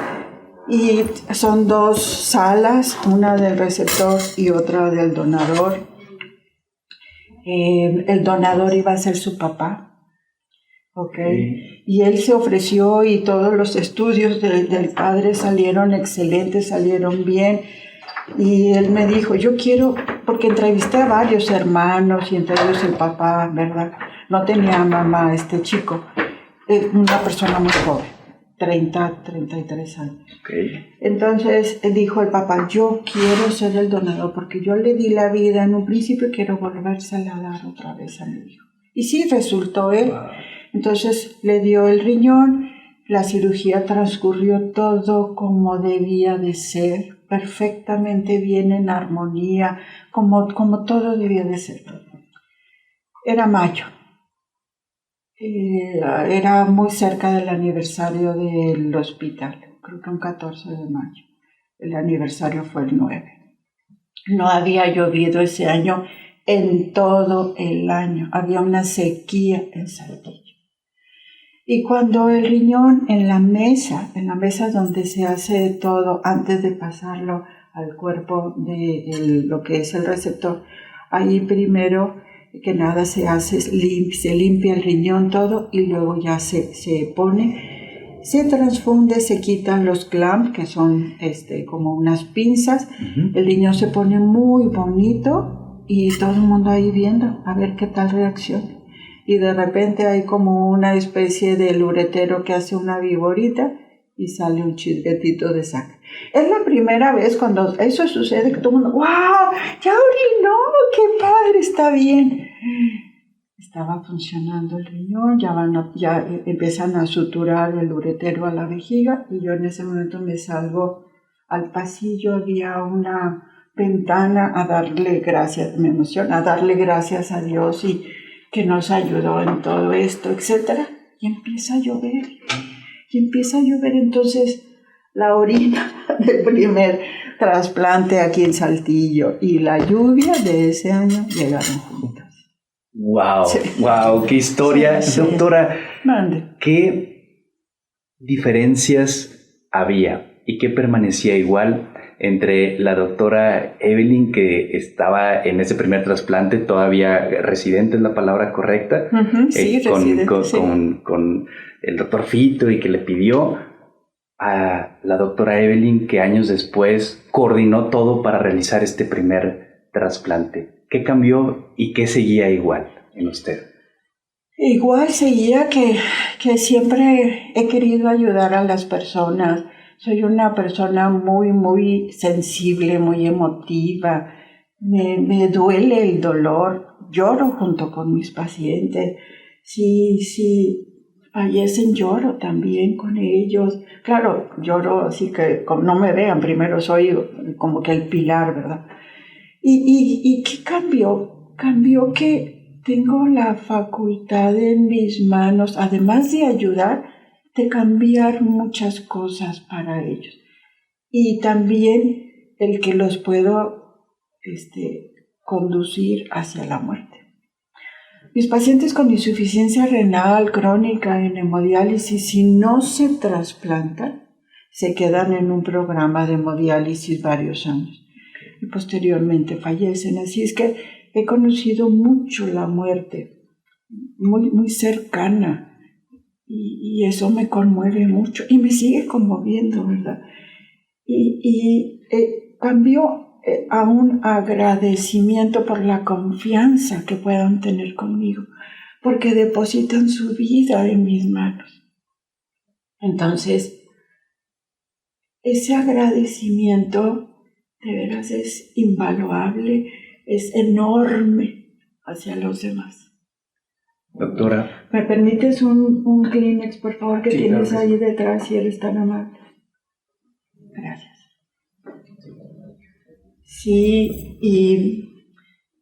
y son 2 salas, una del receptor y otra del donador. El donador iba a ser su papá, ¿okay? Y él se ofreció y todos los estudios del padre salieron excelentes, salieron bien. Y él me dijo, yo quiero, porque entrevisté a varios hermanos y entre ellos el papá, ¿verdad? No tenía mamá este chico, una persona muy joven, 33 años. Okay. Entonces dijo el papá, yo quiero ser el donador porque yo le di la vida en un principio y quiero volvérsela a dar otra vez a mi hijo. Y sí, resultó él. Wow. Entonces le dio el riñón, la cirugía transcurrió todo como debía de ser, perfectamente bien, en armonía, como todo debía de ser. Era mayo. Era muy cerca del aniversario del hospital, creo que un 14 de mayo. El aniversario fue el 9. No había llovido ese año en todo el año, había una sequía en Saltillo. Y cuando el riñón en la mesa donde se hace todo antes de pasarlo al cuerpo de lo que es el receptor, ahí primero que nada se hace, se limpia el riñón todo y luego ya se pone, se transfunde, se quitan los clamps, que son como unas pinzas. Uh-huh. El riñón se pone muy bonito y todo el mundo ahí viendo a ver qué tal reacciona. Y de repente hay como una especie de uretero que hace una viborita y sale un chisguetito de sangre. Es la primera vez cuando eso sucede que todo el mundo, ¡wow! ¡Ya orinó! ¡Qué padre! Está bien. Estaba funcionando el riñón, ya empiezan a suturar el uretero a la vejiga y yo en ese momento me salgo al pasillo, había una ventana a darle gracias, me emociona, a darle gracias a Dios y que nos ayudó en todo esto, etc. Y empieza a llover. Entonces la orina del primer trasplante aquí en Saltillo y la lluvia de ese año llegaron juntas. ¡Wow! Sí. ¡Wow! ¡Qué historia! Sí. Doctora, Mande. ¿Qué diferencias había y qué permanecía igual entre la doctora Evelyn, que estaba en ese primer trasplante, todavía residente es la palabra correcta? Uh-huh, sí, residente, con el doctor Fito y que le pidió, a la doctora Evelyn, que años después coordinó todo para realizar este primer trasplante? ¿Qué cambió y qué seguía igual en usted? Igual seguía que siempre he querido ayudar a las personas. Soy una persona muy, muy sensible, muy emotiva. Me duele el dolor. Lloro junto con mis pacientes. Sí, fallecen, lloro también con ellos. Claro, lloro así que no me vean. Primero soy como que el pilar, ¿verdad? ¿Y qué cambió? Cambió que tengo la facultad en mis manos, además de ayudar, de cambiar muchas cosas para ellos. Y también el que los puedo conducir hacia la muerte. Mis pacientes con insuficiencia renal crónica en hemodiálisis, si no se trasplantan, se quedan en un programa de hemodiálisis varios años y posteriormente fallecen. Así es que he conocido mucho la muerte, muy, muy cercana. Y eso me conmueve mucho y me sigue conmoviendo, ¿verdad? Y cambió a un agradecimiento por la confianza que puedan tener conmigo, porque depositan su vida en mis manos. Entonces, ese agradecimiento de veras es invaluable, es enorme hacia los demás. Doctora. ¿Me permites un Kleenex, por favor, que sí, tienes claro, ahí detrás, si eres tan amable? Gracias. Sí,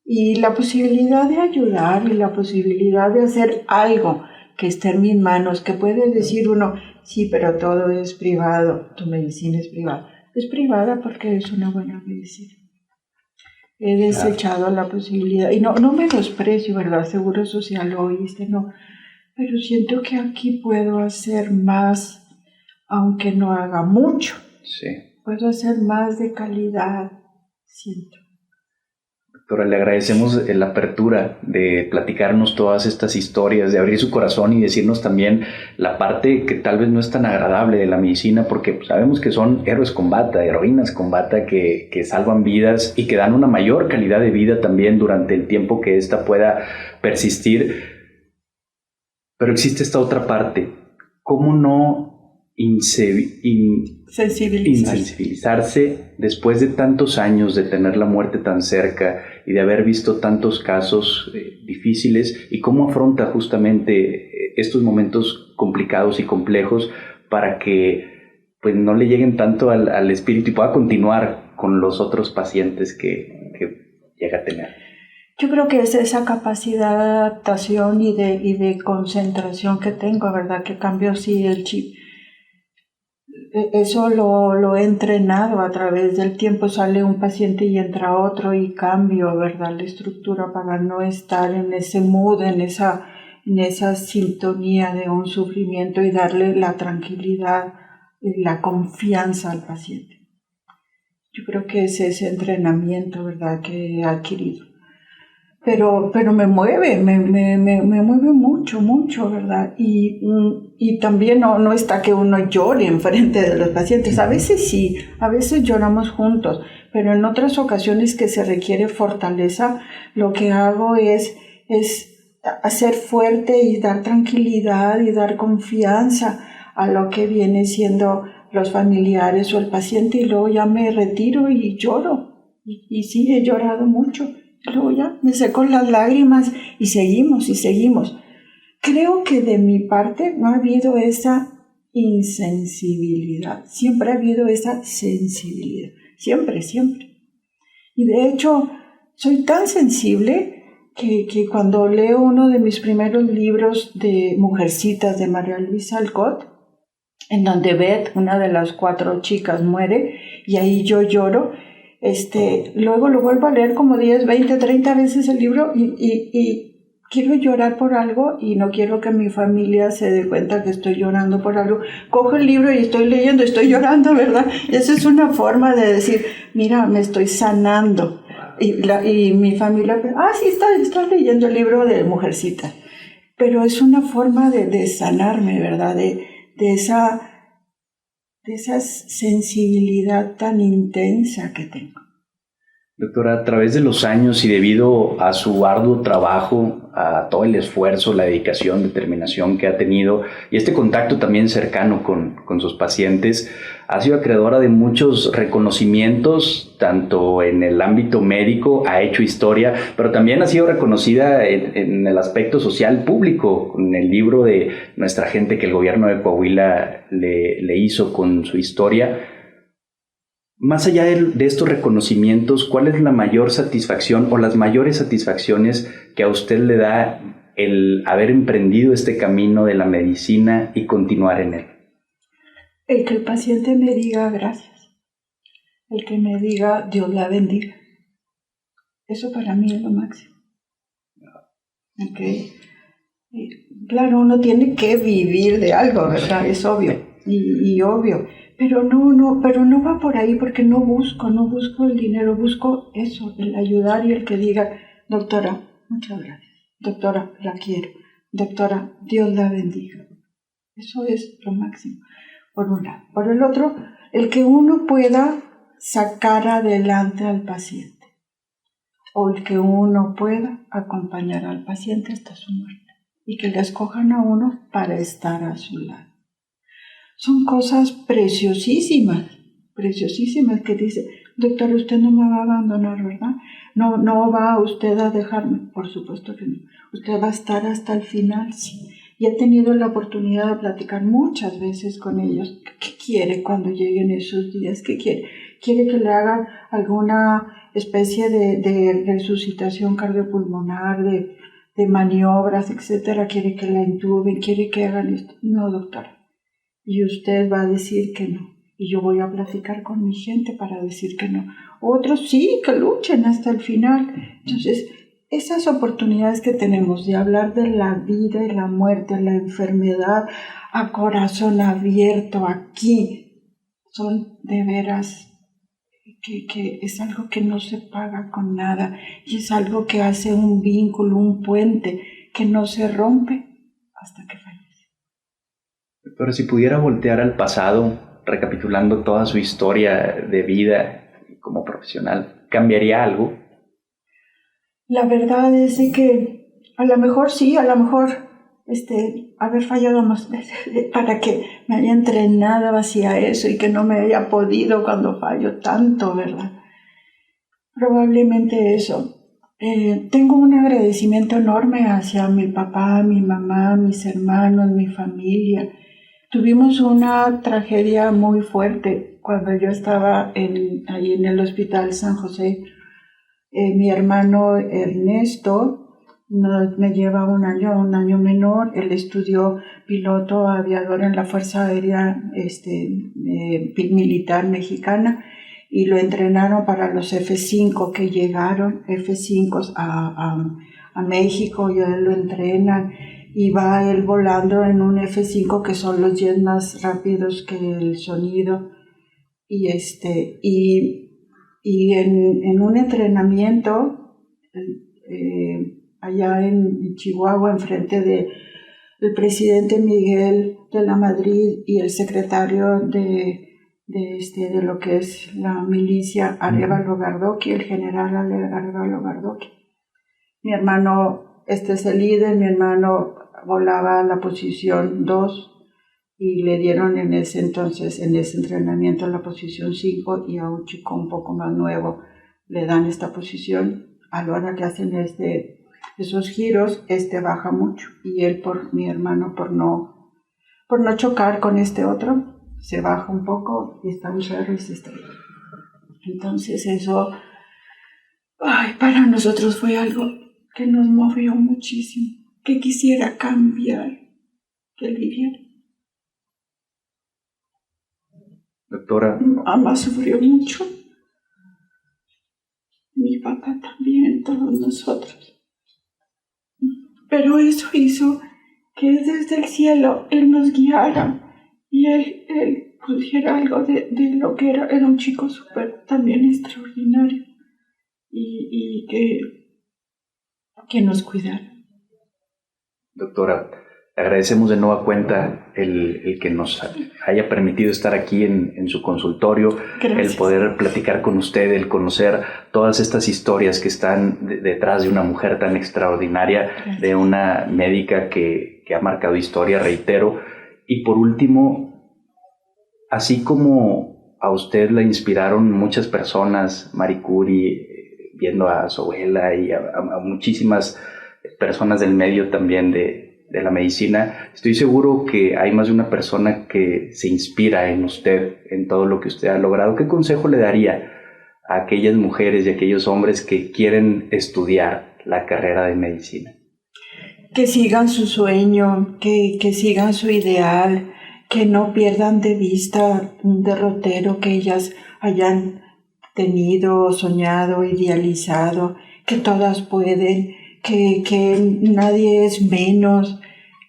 y la posibilidad de ayudar y la posibilidad de hacer algo que esté en mis manos, que puede decir uno, sí, pero todo es privado, tu medicina es privada. Es privada porque es una buena medicina. He desechado la posibilidad, y no menosprecio, ¿verdad? Seguro social lo oíste, no. Pero siento que aquí puedo hacer más, aunque no haga mucho. Sí. Puedo hacer más de calidad, siento. Doctora, le agradecemos la apertura de platicarnos todas estas historias, de abrir su corazón y decirnos también la parte que tal vez no es tan agradable de la medicina, porque sabemos que son héroes con bata, heroínas con bata que salvan vidas y que dan una mayor calidad de vida también durante el tiempo que ésta pueda persistir. Pero existe esta otra parte. ¿Cómo no insensibilizarse después de tantos años de tener la muerte tan cerca y de haber visto tantos casos difíciles? ¿Y cómo afronta justamente estos momentos complicados y complejos para que pues, no le lleguen tanto al espíritu y pueda continuar con los otros pacientes que llega a tener? Yo creo que es esa capacidad de adaptación y de concentración que tengo, ¿verdad? Que cambio sí el chip. Eso lo he entrenado a través del tiempo. Sale un paciente y entra otro y cambio, ¿verdad? La estructura para no estar en ese mood, en esa sintonía de un sufrimiento y darle la tranquilidad y la confianza al paciente. Yo creo que es ese entrenamiento, ¿verdad? Que he adquirido. Pero me mueve mucho, ¿verdad? Y también no está que uno llore enfrente de los pacientes. A veces sí, a veces lloramos juntos, pero en otras ocasiones que se requiere fortaleza, lo que hago es hacer fuerte y dar tranquilidad y dar confianza a lo que viene siendo los familiares o el paciente, y luego ya me retiro y lloro. Y sí, he llorado mucho. Luego ya me seco las lágrimas y seguimos. Creo que de mi parte no ha habido esa insensibilidad, siempre ha habido esa sensibilidad, siempre. Y de hecho, soy tan sensible que cuando leo uno de mis primeros libros de Mujercitas de María Luisa Alcott, en donde Beth, una de las 4 chicas, muere, y ahí yo lloro. Luego lo vuelvo a leer como 10, 20, 30 veces el libro y quiero llorar por algo y no quiero que mi familia se dé cuenta que estoy llorando por algo. Cojo el libro y estoy leyendo, estoy llorando, ¿verdad? Eso es una forma de decir, mira, me estoy sanando. Y mi familia, sí, estás leyendo el libro de Mujercita. Pero es una forma de sanarme, ¿verdad? De esa sensibilidad tan intensa que tengo. Doctora, a través de los años y debido a su arduo trabajo, a todo el esfuerzo, la dedicación, determinación que ha tenido y este contacto también cercano con sus pacientes, ha sido acreedora de muchos reconocimientos, tanto en el ámbito médico, ha hecho historia, pero también ha sido reconocida en el aspecto social público, con el libro de Nuestra Gente que el gobierno de Coahuila le hizo con su historia. Más allá de estos reconocimientos, ¿cuál es la mayor satisfacción o las mayores satisfacciones que a usted le da el haber emprendido este camino de la medicina y continuar en él? El que el paciente me diga gracias, el que me diga Dios la bendiga. Eso para mí es lo máximo. Okay. Claro, uno tiene que vivir de algo, ¿verdad? Es obvio y obvio. Pero no va por ahí, porque no busco el dinero, busco eso, el ayudar y el que diga, doctora, muchas gracias, doctora, la quiero, doctora, Dios la bendiga. Eso es lo máximo, por un lado. Por el otro, el que uno pueda sacar adelante al paciente, o el que uno pueda acompañar al paciente hasta su muerte y que le escojan a uno para estar a su lado. Son cosas preciosísimas que dice, doctor, usted no me va a abandonar, ¿verdad? No va usted a dejarme. Por supuesto que no. Usted va a estar hasta el final, sí. Y he tenido la oportunidad de platicar muchas veces con ellos. ¿Qué quiere cuando lleguen esos días? ¿Qué quiere? ¿Quiere que le hagan alguna especie de resucitación cardiopulmonar, de maniobras, etcétera? ¿Quiere que la intuben? ¿Quiere que hagan esto? No, doctora. Y usted va a decir que no. Y yo voy a platicar con mi gente para decir que no. Otros sí, que luchen hasta el final. Entonces, esas oportunidades que tenemos de hablar de la vida y la muerte, la enfermedad, a corazón abierto aquí, son de veras que es algo que no se paga con nada y es algo que hace un vínculo, un puente que no se rompe hasta que fallece. Pero si pudiera voltear al pasado, recapitulando toda su historia de vida como profesional, ¿cambiaría algo? La verdad es que a lo mejor sí, a lo mejor haber fallado más veces para que me haya entrenado hacia eso y que no me haya podido cuando fallo tanto, ¿verdad? Probablemente eso. Tengo un agradecimiento enorme hacia mi papá, mi mamá, mis hermanos, mi familia. Tuvimos una tragedia muy fuerte cuando yo estaba ahí en el Hospital San José. Mi hermano Ernesto me lleva un año menor. Él estudió piloto aviador en la Fuerza Aérea Militar Mexicana y lo entrenaron para los F-5 que llegaron, F-5 a México, y a él lo entrenan y va él volando en un F-5 que son los jets más rápidos que el sonido y en un entrenamiento allá en Chihuahua, enfrente del presidente Miguel de la Madrid y el secretario de lo que es la milicia, Arévalo Gardoqui, el general Arévalo Gardoqui. Mi hermano, es el líder, mi hermano volaba a la posición 2 y le dieron en ese entrenamiento la posición 5 y a un chico un poco más nuevo le dan esta posición. A la hora que hacen esos giros, baja mucho y mi hermano por no chocar con otro, se baja un poco y está un cerro y se estrella. Entonces eso, para nosotros fue algo que nos movió muchísimo, que quisiera cambiar, que viviera. Doctora. Mi mamá sufrió mucho, mi papá también, todos nosotros. Pero eso hizo que desde el cielo Él nos guiara y Él pudiera algo de lo que era un chico súper también extraordinario y que nos cuidara. Doctora, agradecemos de nueva cuenta el que nos haya permitido estar aquí en su consultorio. Gracias. El poder platicar con usted, el conocer todas estas historias que están detrás de una mujer tan extraordinaria. Gracias. De una médica que ha marcado historia, reitero. Y por último, así como a usted la inspiraron muchas personas, Marie Curie, viendo a su abuela y a muchísimas personas del medio también de la medicina, estoy seguro que hay más de una persona que se inspira en usted, en todo lo que usted ha logrado. ¿Qué consejo le daría a aquellas mujeres y a aquellos hombres que quieren estudiar la carrera de medicina? Que sigan su sueño, que sigan su ideal, que no pierdan de vista un derrotero que ellas hayan tenido, soñado, idealizado, que todas pueden, que nadie es menos,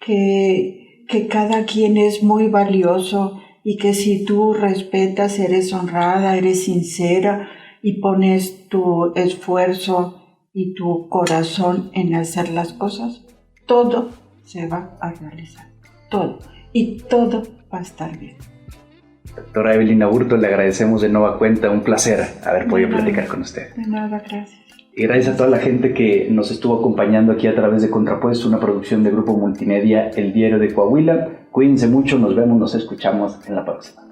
que cada quien es muy valioso y que si tú respetas, eres honrada, eres sincera y pones tu esfuerzo y tu corazón en hacer las cosas, todo se va a realizar, todo, y todo va a estar bien. Doctora Evelyn Aburto, le agradecemos de nueva cuenta, un placer haber podido platicar con usted. De nada, gracias. Y gracias a toda la gente que nos estuvo acompañando aquí a través de Contrapuesto, una producción de Grupo Multimedia, El Diario de Coahuila. Cuídense mucho, nos vemos, nos escuchamos en la próxima.